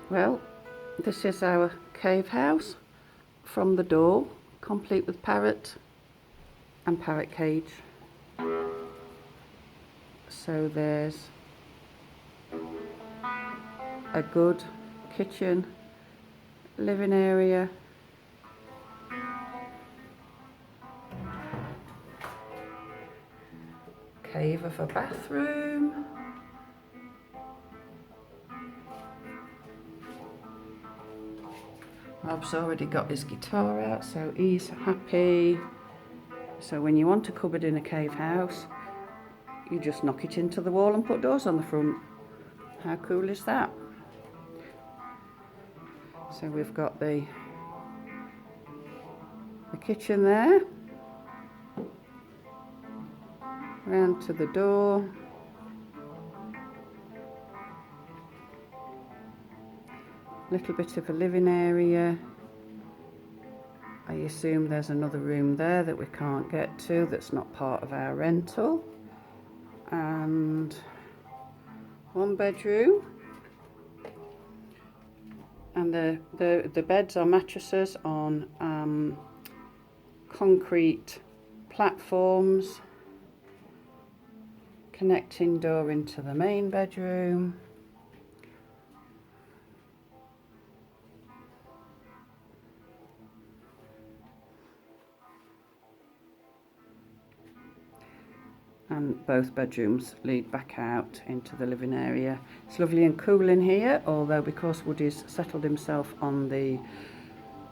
Well, this is our cave house from the door, complete with parrot and parrot cage. So there's a good kitchen, living area, cave of a bathroom, Rob's already got his guitar out, so he's happy. So when you want a cupboard in a cave house, you just knock it into the wall and put doors on the front. How cool is that? So we've got the kitchen there, round to the door, little bit of a living area. I assume there's another room there that we can't get to, that's not part of our rental, and one bedroom. And the beds are mattresses on concrete platforms, connecting door into the main bedroom. And both bedrooms lead back out into the living area. It's lovely and cool in here, although because Woody's settled himself on the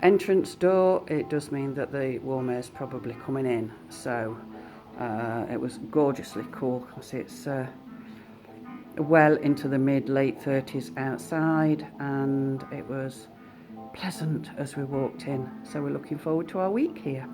entrance door, it does mean that the warm air is probably coming in. So it was gorgeously cool. I see it's well into the mid-late 30s outside, and it was pleasant as we walked in. So we're looking forward to our week here.